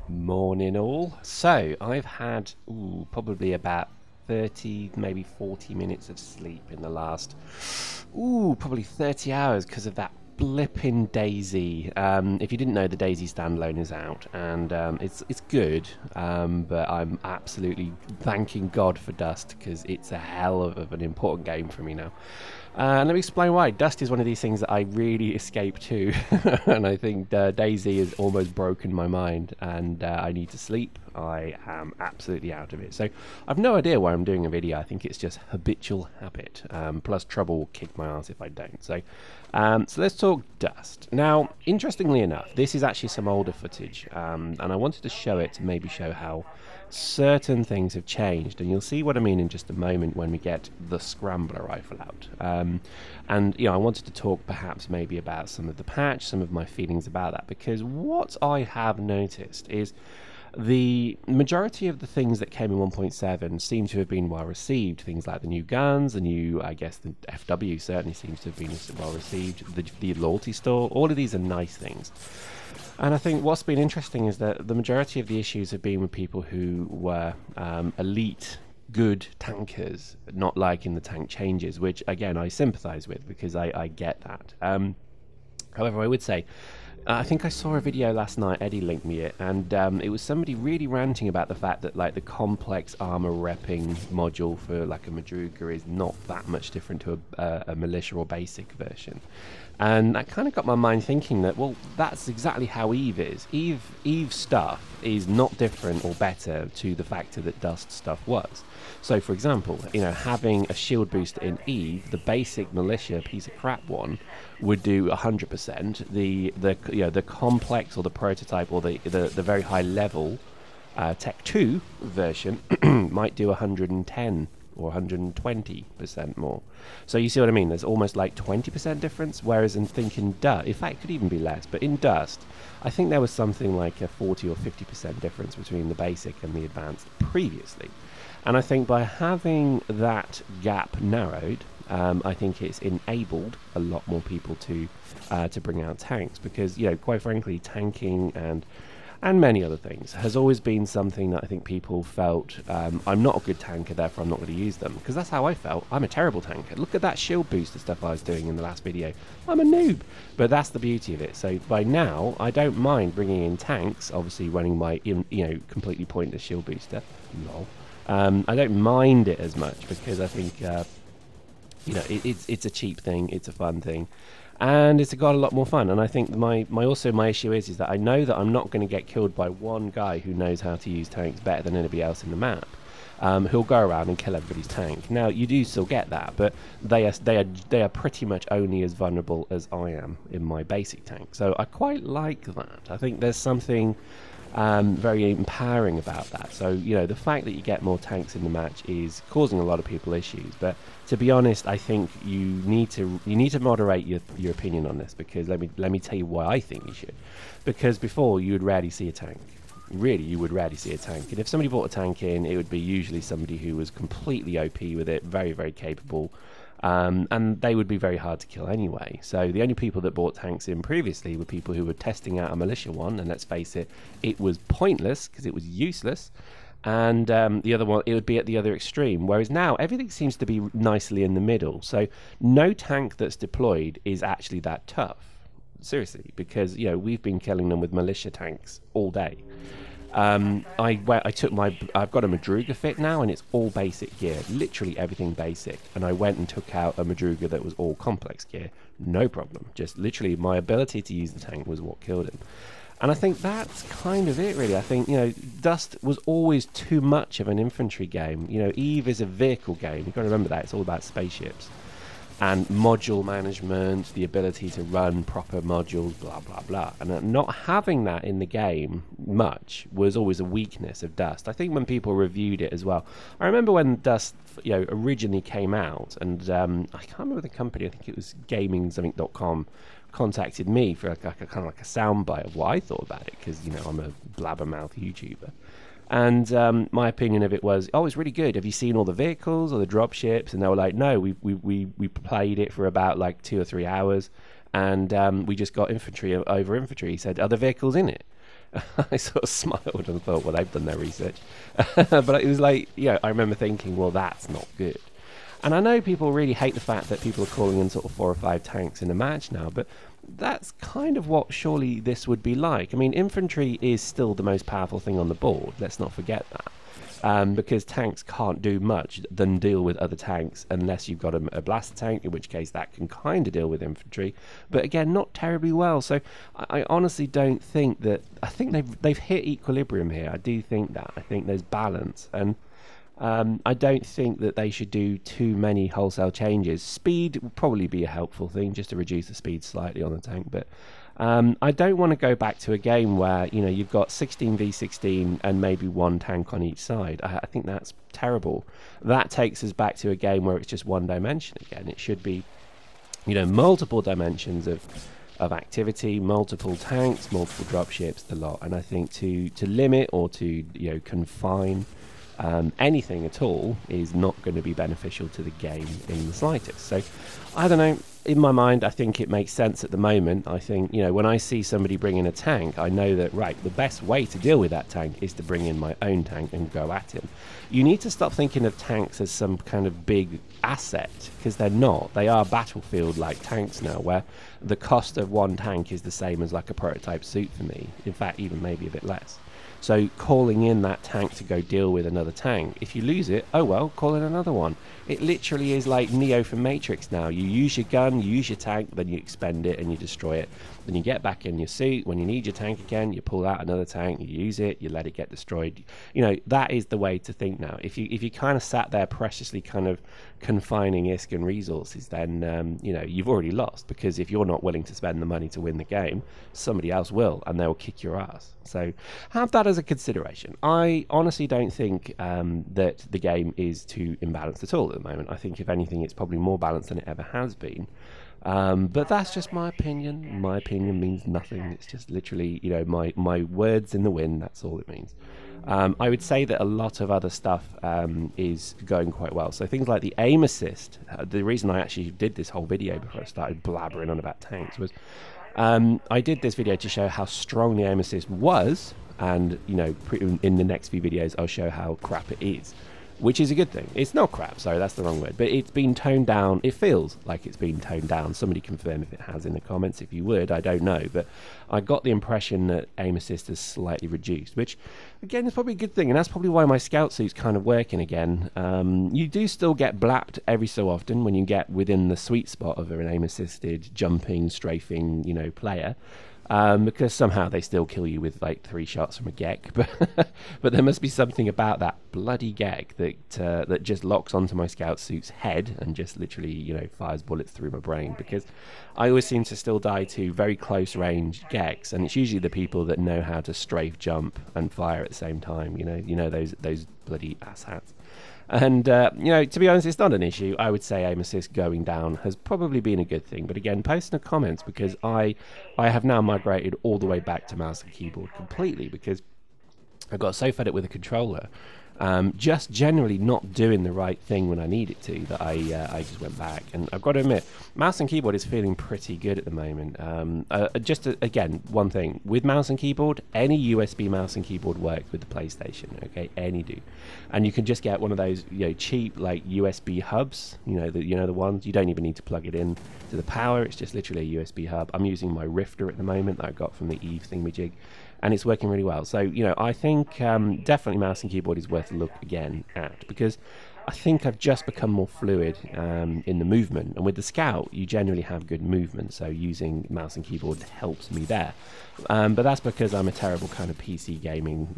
Morning all. So I've had probably about 30, maybe 40 minutes of sleep in the last probably 30 hours because of that blipping Daisy. If you didn't know, the Daisy standalone is out, and it's good, but I'm absolutely thanking God for Dust because it's a hell of an important game for me now. And let me explain why. Dust is one of these things that I really escape to, and I think Daisy has almost broken my mind, and I need to sleep. I am absolutely out of it. So I've no idea why I'm doing a video. I think it's just habitual habit, plus trouble will kick my ass if I don't. So let's talk Dust. Now, interestingly enough, this is actually some older footage, and I wanted to show it to maybe show how certain things have changed, and you'll see what I mean in just a moment when we get the Scrambler rifle out. And I wanted to talk perhaps maybe about some of the patch, some of my feelings about that, because what I have noticed is the majority of the things that came in 1.7 seem to have been well received. Things like the new guns, the new, I guess the FW certainly seems to have been well received, the loyalty store, all of these are nice things. And I think what's been interesting is that the majority of the issues have been with people who were elite, good tankers, not liking the tank changes, which again I sympathise with because I get that. However, I would say, I think I saw a video last night, Eddie linked me it, and it was somebody really ranting about the fact that like the complex armor repping module for like a Madruga is not that much different to a militia or basic version. And that kind of got my mind thinking that, well, that's exactly how Eve is. Eve's stuff is not different or better to the factor that Dust stuff was. So, for example, having a shield booster in Eve, the basic militia piece of crap one would do 100%. The complex or the prototype or the very high level Tech 2 version might do 110 or 120% more. So you see what I mean? There's almost like 20% difference, whereas in Dust, in fact, it could even be less, but in Dust, I think there was something like a 40 or 50% difference between the basic and the advanced previously. And I think by having that gap narrowed, I think it's enabled a lot more people to bring out tanks, because quite frankly, tanking and many other things has always been something that I think people felt, I'm not a good tanker, therefore I'm not going to use them, because that's how I felt. I'm a terrible tanker. Look at that shield booster stuff I was doing in the last video. I'm a noob, but that's the beauty of it. So by now I don't mind bringing in tanks, obviously running my completely pointless shield booster. Lol. I don't mind it as much because I think it's a cheap thing, it's a fun thing, and it's got a lot more fun. And I think my issue is that I know that I'm not going to get killed by one guy who knows how to use tanks better than anybody else in the map, who'll go around and kill everybody's tank. Now you do still get that, but they are pretty much only as vulnerable as I am in my basic tank. So I quite like that. I think there's something very empowering about that. So the fact that you get more tanks in the match is causing a lot of people issues, but to be honest, I think you need to moderate your opinion on this, because let me tell you why I think you should. Because before, you would rarely see a tank. Really, you would rarely see a tank, and if somebody brought a tank in, it would be usually somebody who was completely OP with it, very, very capable, and they would be very hard to kill anyway. So the only people that bought tanks in previously were people who were testing out a militia one, and let's face it, it was pointless because it was useless. And the other one, it would be at the other extreme. Whereas now everything seems to be nicely in the middle. So no tank that's deployed is actually that tough, seriously, because we've been killing them with militia tanks all day. I've got a Madruga fit now, and it's all basic gear, literally everything basic, and I went and took out a Madruga that was all complex gear, no problem. Just literally my ability to use the tank was what killed him. And I think that's kind of it, really. I think Dust was always too much of an infantry game. Eve is a vehicle game. You've got to remember that. It's all about spaceships and module management, the ability to run proper modules, blah, blah, blah. And not having that in the game much was always a weakness of Dust. I think when people reviewed it as well, I remember when Dust originally came out, and I can't remember the company, I think it was gaming-something.com, contacted me for kind of like a soundbite of what I thought about it, because I'm a blabbermouth YouTuber. And my opinion of it was, oh, it's really good. Have you seen all the vehicles or the dropships? And they were like, no, we played it for about like 2 or 3 hours, and we just got infantry over infantry. He said, are the vehicles in it? I sort of smiled and thought, well, they've done their research. But it was like, I remember thinking, well, that's not good. And I know people really hate the fact that people are calling in sort of 4 or 5 tanks in a match now, but that's kind of what surely this would be like. I mean, infantry is still the most powerful thing on the board. Let's not forget that. Because tanks can't do much than deal with other tanks unless you've got a blaster tank, in which case that can kind of deal with infantry, but again, not terribly well. So I honestly don't think that. I think they've hit equilibrium here. I do think that. I think there's balance, and I don't think that they should do too many wholesale changes. Speed would probably be a helpful thing, just to reduce the speed slightly on the tank, but I don't want to go back to a game where you've got 16v16 and maybe 1 tank on each side. I think that's terrible. That takes us back to a game where it's just one dimension again. It should be multiple dimensions of activity, multiple tanks, multiple dropships, the lot. And I think to limit or to confine anything at all is not going to be beneficial to the game in the slightest. So I don't know. In my mind, I think it makes sense at the moment. I think, when I see somebody bring in a tank, I know that, right, the best way to deal with that tank is to bring in my own tank and go at him. You need to stop thinking of tanks as some kind of big asset, because they're not. They are battlefield-like tanks now, where the cost of one tank is the same as like a prototype suit for me. In fact, even maybe a bit less. So calling in that tank to go deal with another tank, if you lose it, oh well, call in another one. It literally is like Neo from Matrix now. You use your gun, you use your tank, then you expend it and you destroy it. Then you get back in your suit. When you need your tank again, you pull out another tank, you use it, you let it get destroyed. That is the way to think now. If you kind of sat there preciously kind of confining ISK and resources, then you've already lost, because if you're not willing to spend the money to win the game, somebody else will, and they'll kick your ass. So have that as a consideration. I honestly don't think that the game is too imbalanced at all at the moment. I think, if anything, it's probably more balanced than it ever has been. But that's just my opinion. My opinion means nothing. It's just literally, my words in the wind. That's all it means. I would say that a lot of other stuff is going quite well. So things like the aim assist. The reason I actually did this whole video before I started blabbering on about tanks was I did this video to show how strong the aim assist was, and in the next few videos I'll show how crap it is, which is a good thing. It's not crap, sorry, that's the wrong word, but it's been toned down. It feels like it's been toned down. Somebody confirm if it has in the comments if you would. I don't know, but I got the impression that aim assist is slightly reduced, which again is probably a good thing, and that's probably why my scout suit's kind of working again. You do still get blapped every so often when you get within the sweet spot of an aim assisted jumping, strafing, player. Because somehow they still kill you with like 3 shots from a Gek, but there must be something about that bloody Gek that just locks onto my scout suit's head and just literally fires bullets through my brain, because I always seem to still die to very close range Geks, and it's usually the people that know how to strafe, jump, and fire at the same time. Those bloody asshats. And, to be honest, it's not an issue. I would say aim assist going down has probably been a good thing. But again, post in the comments, because I have now migrated all the way back to mouse and keyboard completely, because I got so fed up with the controller, just generally not doing the right thing when I need it to, that I just went back. And I've got to admit, mouse and keyboard is feeling pretty good at the moment. Again, one thing, with mouse and keyboard, any USB mouse and keyboard works with the PlayStation, okay? Any do. And you can just get one of those cheap like USB hubs, the ones, you don't even need to plug it in to the power, it's just literally a USB hub. I'm using my Rifter at the moment that I got from the Eve thingamajig, and it's working really well. So, I think definitely mouse and keyboard is worth a look again at, because I think I've just become more fluid in the movement. And with the Scout, you generally have good movement, so using mouse and keyboard helps me there. But that's because I'm a terrible kind of PC gaming,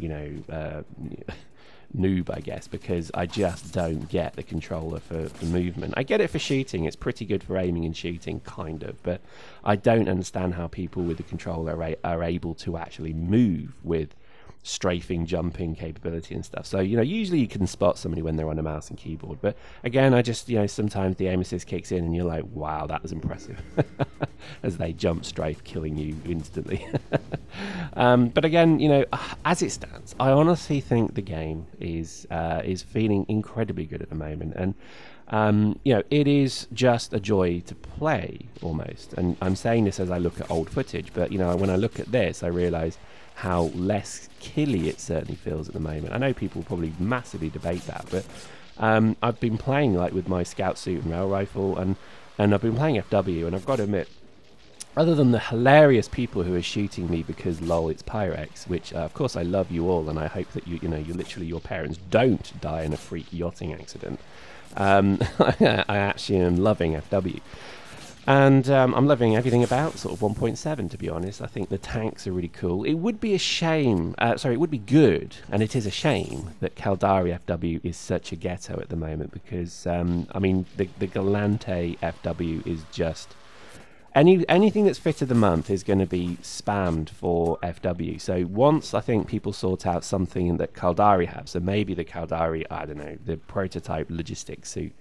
noob, I guess, because I just don't get the controller for movement. I get it for shooting, it's pretty good for aiming and shooting, kind of, but I don't understand how people with the controller are able to actually move with strafing, jumping capability and stuff. So, usually you can spot somebody when they're on a mouse and keyboard, but again, I just, sometimes the aim assist kicks in and you're like, wow, that was impressive, as they jump, strafe, killing you instantly. But again, as it stands, I honestly think the game is feeling incredibly good at the moment, and You know, it is just a joy to play almost. And I'm saying this as I look at old footage, but you know, when I look at this, I realise how less killy it certainly feels at the moment. I know people probably massively debate that, but I've been playing like with my scout suit and rail rifle, and I've been playing FW, and I've got to admit, other than the hilarious people who are shooting me because lol it's Pyrex, which of course I love you all, and I hope that you know you literally your parents don't die in a freak yachting accident. I actually am loving FW, and I'm loving everything about sort of 1.7, to be honest. I think the tanks are really cool. It would be a shame, sorry, it would be good, and it is a shame that Caldari FW is such a ghetto at the moment, because I mean the Galante FW is just anything that's fit of the month is going to be spammed for FW. So once I think people sort out something that Caldari have, so maybe the Caldari, I don't know, the prototype logistics suit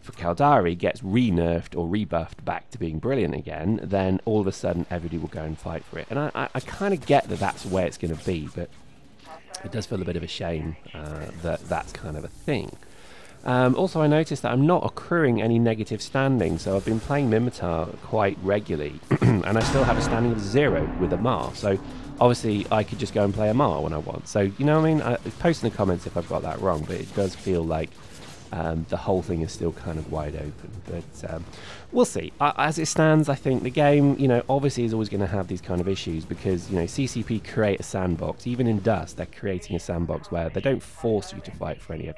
for Caldari gets re-nerfed or rebuffed back to being brilliant again, then all of a sudden everybody will go and fight for it. And I kind of get that that's where it's going to be, but it does feel a bit of a shame that that's kind of a thing. Also, I noticed that I'm not accruing any negative standing, so I've been playing Mimitar quite regularly, and I still have a standing of 0 with a Mar, so obviously I could just go and play a Mar when I want. So, you know what I mean? Post in the comments if I've got that wrong, but it does feel like the whole thing is still kind of wide open, but we'll see. As it stands, I think the game, you know, obviously is always going to have these kind of issues, because, you know, CCP create a sandbox. Even in Dust, they're creating a sandbox where they don't force you to fight for any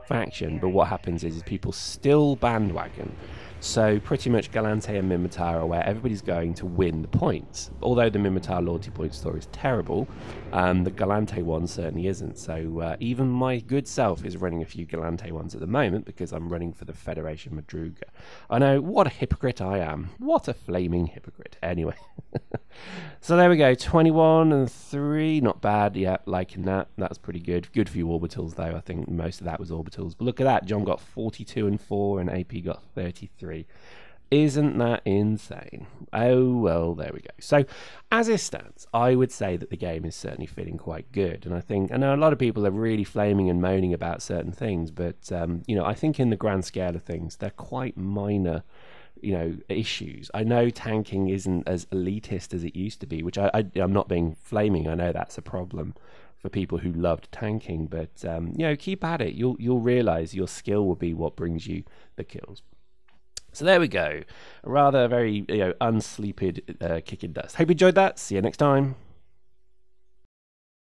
faction, but what happens is people still bandwagon. So pretty much Galante and Mimitar are where everybody's going to win the points. Although the Mimitar loyalty point store is terrible, the Galante one certainly isn't. So even my good self is running a few Galante ones at the moment, because I'm running for the Federation Madruga. I know, what a hypocrite I am. What a flaming hypocrite. Anyway. So there we go, 21 and 3, not bad. Yeah, liking that. That's pretty good. Good for you orbitals, though. I think most of that was orbitals. But look at that. John got 42 and 4, and AP got 33. Isn't that insane? Oh, well, there we go. So, as it stands, I would say that the game is certainly feeling quite good. And I know a lot of people are really flaming and moaning about certain things, but, you know, I think in the grand scale of things, they're quite minor, you know, issues. I know tanking isn't as elitist as it used to be, which I'm not being flaming. I know that's a problem for people who loved tanking, but you know, keep at it. You'll realize your skill will be what brings you the kills. So there we go. A rather very, you know, unsleeped kick in dust. Hope you enjoyed that. See you next time.